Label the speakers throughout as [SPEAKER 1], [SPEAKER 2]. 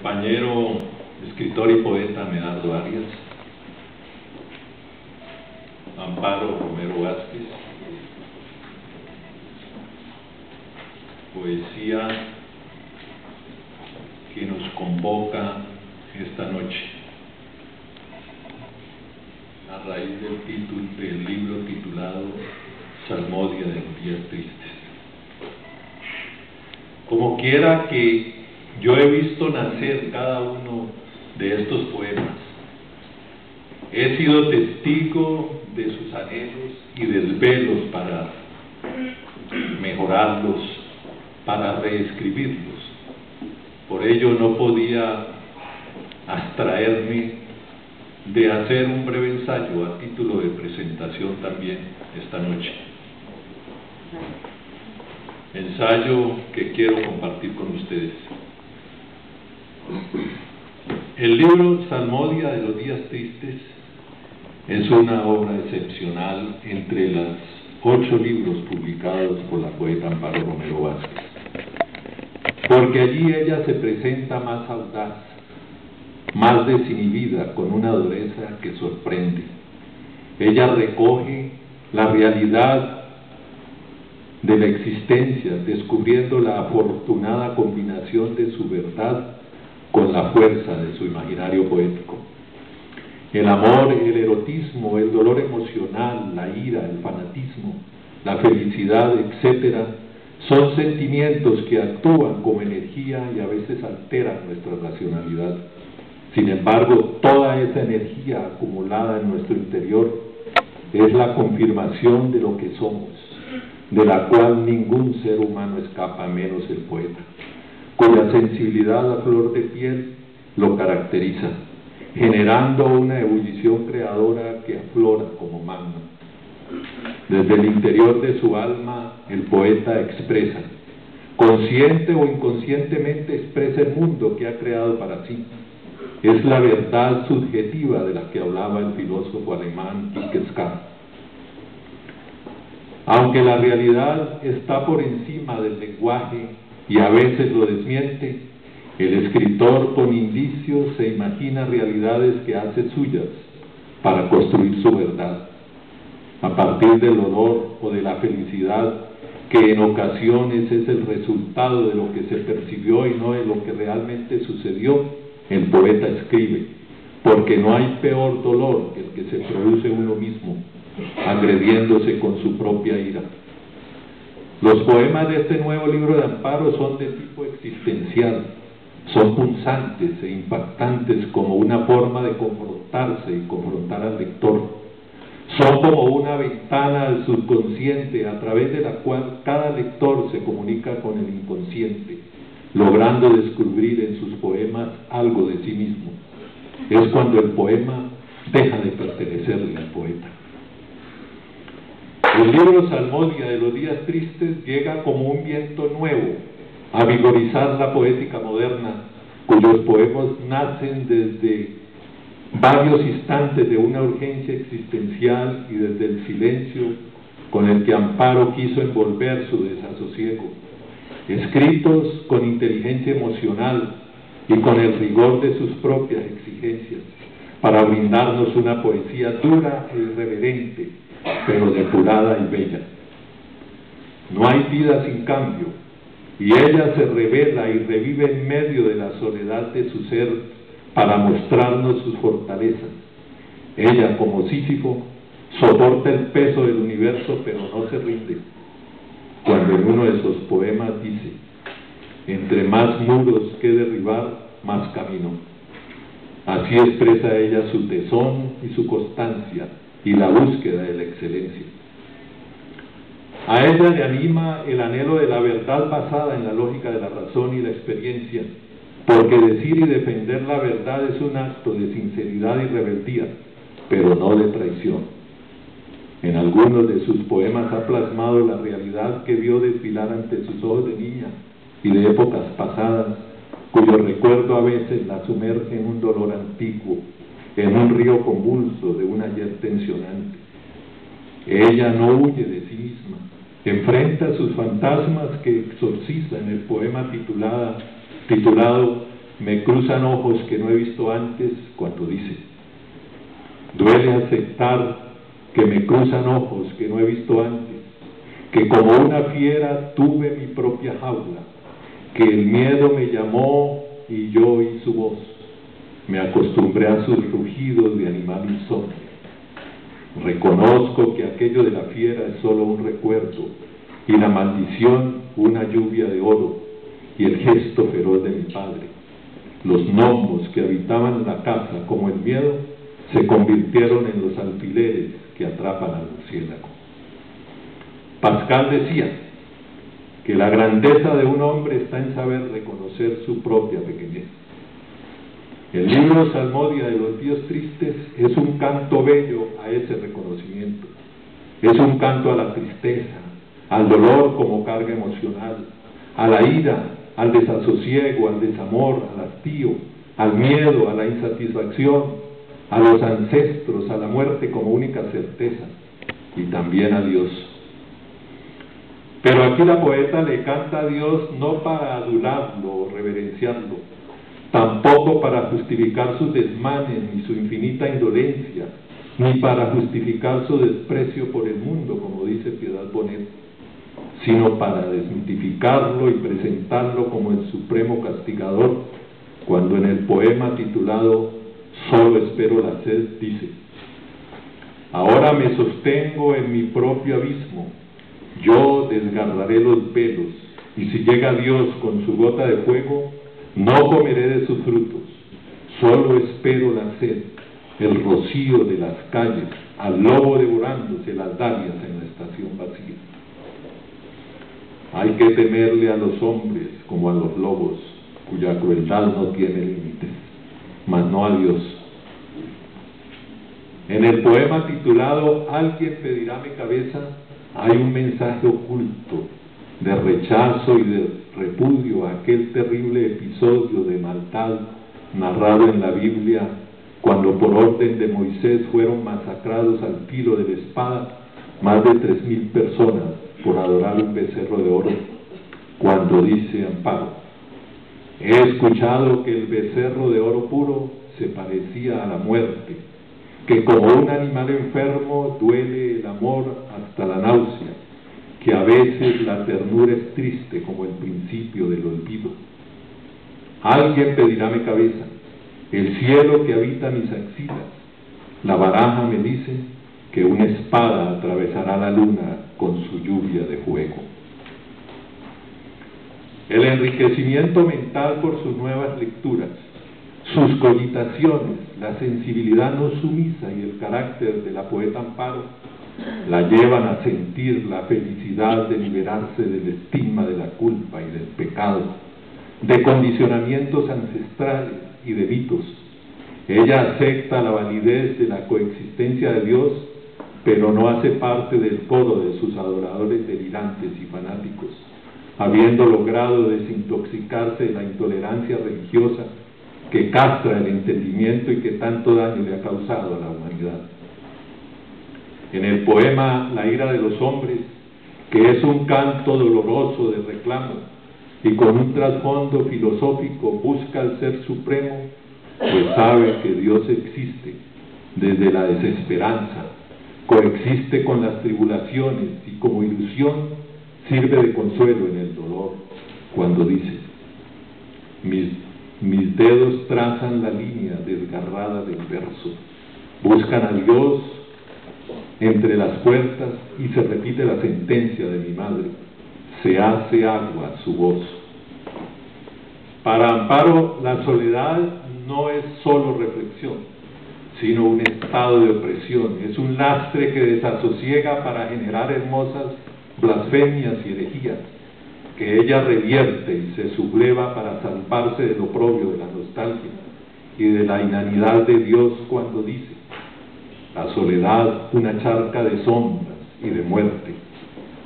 [SPEAKER 1] compañero, escritor y poeta Medardo Arias, Amparo Romero Vázquez, poesía que nos convoca esta noche, a raíz del libro titulado Salmodia de los días tristes. Como quiera que yo he visto nacer cada uno de estos poemas, he sido testigo de sus anhelos y desvelos para mejorarlos, para reescribirlos. Por ello no podía abstraerme de hacer un breve ensayo a título de presentación también esta noche. Ensayo que quiero compartir con ustedes. El libro Salmodia de los días tristes es una obra excepcional entre las 8 libros publicados por la poeta Amparo Romero Vázquez, porque allí ella se presenta más audaz, más desinhibida, con una dureza que sorprende. Ella recoge la realidad de la existencia, descubriendo la afortunada combinación de su verdad con la fuerza de su imaginario poético. El amor, el erotismo, el dolor emocional, la ira, el fanatismo, la felicidad, etc., son sentimientos que actúan como energía y a veces alteran nuestra racionalidad. Sin embargo, toda esa energía acumulada en nuestro interior es la confirmación de lo que somos, de la cual ningún ser humano escapa, menos el poeta, cuya sensibilidad a flor de piel lo caracteriza, generando una ebullición creadora que aflora como magma. Desde el interior de su alma, el poeta expresa, consciente o inconscientemente expresa el mundo que ha creado para sí. Es la verdad subjetiva de la que hablaba el filósofo alemán Wittgenstein. Aunque la realidad está por encima del lenguaje y a veces lo desmiente, el escritor con indicios se imagina realidades que hace suyas para construir su verdad, a partir del dolor o de la felicidad, que en ocasiones es el resultado de lo que se percibió y no de lo que realmente sucedió. El poeta escribe, porque no hay peor dolor que el que se produce uno mismo, agrediéndose con su propia ira. Los poemas de este nuevo libro de Amparo son de tipo existencial, son punzantes e impactantes como una forma de confrontarse y confrontar al lector. Son como una ventana al subconsciente a través de la cual cada lector se comunica con el inconsciente, logrando descubrir en sus poemas algo de sí mismo. Es cuando el poema deja de pertenecerle al poeta. El libro Salmodia de los días tristes llega como un viento nuevo a vigorizar la poética moderna, cuyos poemas nacen desde varios instantes de una urgencia existencial y desde el silencio con el que Amparo quiso envolver su desasosiego, escritos con inteligencia emocional y con el rigor de sus propias exigencias, para brindarnos una poesía dura e irreverente, pero depurada y bella. No hay vida sin cambio, y ella se revela y revive en medio de la soledad de su ser para mostrarnos sus fortalezas. Ella, como Sísifo, soporta el peso del universo, pero no se rinde. Cuando en uno de sus poemas dice, entre más muros que derribar, más camino. Así expresa ella su tesón y su constancia y la búsqueda de la excelencia. A ella le anima el anhelo de la verdad basada en la lógica de la razón y la experiencia, porque decir y defender la verdad es un acto de sinceridad y rebeldía, pero no de traición. En algunos de sus poemas ha plasmado la realidad que vio desfilar ante sus ojos de niña y de épocas pasadas, cuyo recuerdo a veces la sumerge en un dolor antiguo, en un río convulso de un ayer tensionante. Ella no huye de sí misma, enfrenta sus fantasmas que exorciza en el poema titulado me cruzan ojos que no he visto antes cuando dice: duele aceptar que me cruzan ojos que no he visto antes, que como una fiera tuve mi propia jaula, que el miedo me llamó y yo oí su voz, me acostumbré a sus rugidos de animal insomne. Reconozco que aquello de la fiera es solo un recuerdo, y la maldición una lluvia de oro, y el gesto feroz de mi padre. Los gnomos que habitaban la casa como el miedo se convirtieron en los alfileres que atrapan al murciélago. Pascal decía que la grandeza de un hombre está en saber reconocer su propia pequeñez. El libro Salmodia de los días tristes es un canto bello a ese reconocimiento. Es un canto a la tristeza, al dolor como carga emocional, a la ira, al desasosiego, al desamor, al hastío, al miedo, a la insatisfacción, a los ancestros, a la muerte como única certeza, y también a Dios. Pero aquí la poeta le canta a Dios no para adularlo o reverenciarlo, tampoco para justificar sus desmanes ni su infinita indolencia, ni para justificar su desprecio por el mundo, como dice Piedad Bonet, sino para desmitificarlo y presentarlo como el supremo castigador, cuando en el poema titulado Solo espero la sed dice: ahora me sostengo en mi propio abismo, yo desgarraré los velos, y si llega Dios con su gota de fuego, no comeré de sus frutos, solo espero la sed, el rocío de las calles, al lobo devorándose las dalias en la estación vacía. Hay que temerle a los hombres como a los lobos, cuya crueldad no tiene límites, mas no a Dios. En el poema titulado Alguien pedirá mi cabeza, hay un mensaje oculto de rechazo y de repudio a aquel terrible episodio de maldad narrado en la Biblia, cuando por orden de Moisés fueron masacrados al filo de la espada más de 3,000 personas por adorar un becerro de oro, cuando dice Amparo: he escuchado que el becerro de oro puro se parecía a la muerte, que como un animal enfermo duele el amor hasta la náusea, que a veces la ternura es triste como el principio del olvido. Alguien pedirá mi cabeza, el cielo que habita mis axilas, la baraja me dice que una espada atravesará la luna con su lluvia de fuego. El enriquecimiento mental por sus nuevas lecturas, sus cogitaciones, la sensibilidad no sumisa y el carácter de la poeta Amparo la llevan a sentir la felicidad de liberarse del estigma de la culpa y del pecado, de condicionamientos ancestrales y de mitos. Ella acepta la validez de la coexistencia de Dios, pero no hace parte del coro de sus adoradores delirantes y fanáticos, habiendo logrado desintoxicarse de la intolerancia religiosa que castra el entendimiento y que tanto daño le ha causado a la humanidad. En el poema La ira de los hombres, que es un canto doloroso de reclamo y con un trasfondo filosófico busca al Ser Supremo, pues sabe que Dios existe desde la desesperanza, coexiste con las tribulaciones y como ilusión sirve de consuelo en el dolor, cuando dice: mis dedos trazan la línea desgarrada del verso, buscan a Dios entre las puertas y se repite la sentencia de mi madre: se hace agua su voz. Para Amparo, la soledad no es solo reflexión, sino un estado de opresión, es un lastre que desasosiega para generar hermosas blasfemias y herejías, que ella revierte y se subleva para salvarse del oprobio de la nostalgia y de la inanidad de Dios, cuando dice: la soledad, una charca de sombras y de muerte,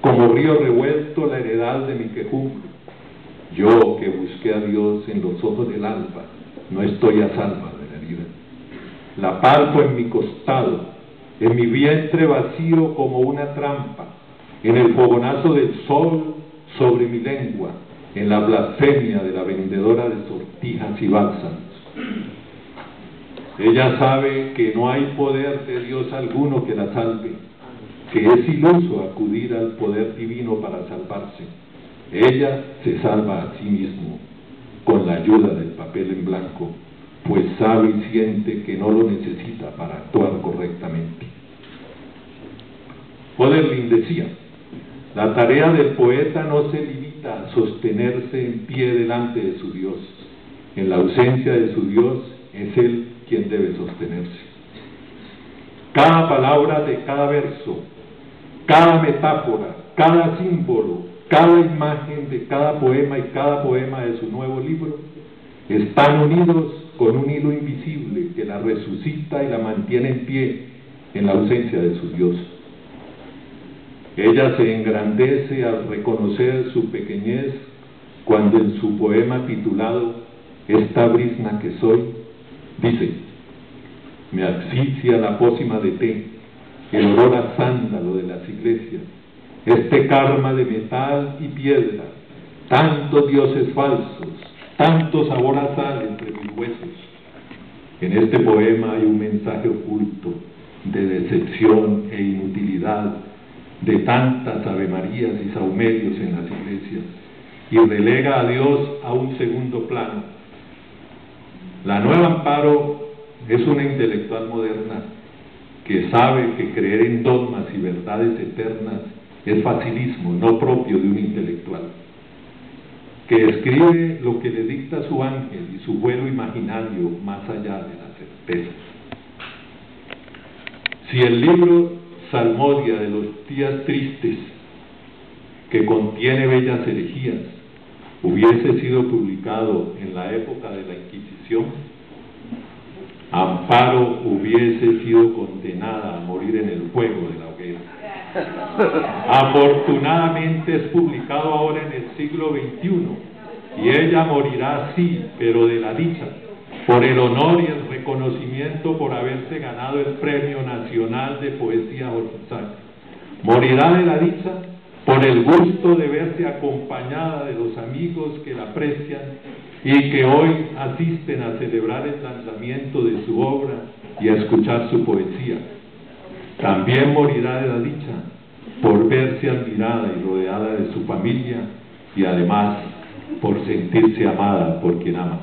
[SPEAKER 1] como río revuelto la heredad de mi quejumbre. Yo que busqué a Dios en los ojos del alba, no estoy a salva de la herida. La palpo en mi costado, en mi vientre vacío como una trampa, en el fogonazo del sol sobre mi lengua, en la blasfemia de la vendedora de sortijas y bálsamos. Ella sabe que no hay poder de Dios alguno que la salve, que es iluso acudir al poder divino para salvarse. Ella se salva a sí misma con la ayuda del papel en blanco, pues sabe y siente que no lo necesita para actuar correctamente. Hölderlin decía: la tarea del poeta no se limita a sostenerse en pie delante de su Dios. En la ausencia de su Dios es él quien debe sostenerse. Cada palabra de cada verso, cada metáfora, cada símbolo, cada imagen de cada poema y cada poema de su nuevo libro están unidos con un hilo invisible que la resucita y la mantiene en pie en la ausencia de su Dios. Ella se engrandece al reconocer su pequeñez cuando en su poema titulado Esta brisna que soy, dice: me asfixia la pócima de té, el olor a sándalo de las iglesias, este karma de metal y piedra, tantos dioses falsos, tanto sabor a sal entre mis huesos. En este poema hay un mensaje oculto de decepción e inutilidad de tantas avemarías y saumerios en las iglesias, y relega a Dios a un segundo plano. La nueva Amparo es una intelectual moderna que sabe que creer en dogmas y verdades eternas es facilismo, no propio de un intelectual, que escribe lo que le dicta su ángel y su vuelo imaginario más allá de la certeza. Si el libro Salmodia de los días tristes, que contiene bellas herejías, hubiese sido publicado en la época de la Inquisición, Amparo hubiese sido condenada a morir en el fuego de la hoguera. Afortunadamente es publicado ahora en el siglo XXI, y ella morirá así, pero de la dicha, por el honor y el reconocimiento por haberse ganado el Premio Nacional de Poesía Jorge. Morirá de la dicha por el gusto de verse acompañada de los amigos que la aprecian y que hoy asisten a celebrar el lanzamiento de su obra y a escuchar su poesía. También morirá de la dicha por verse admirada y rodeada de su familia, y además por sentirse amada por quien ama.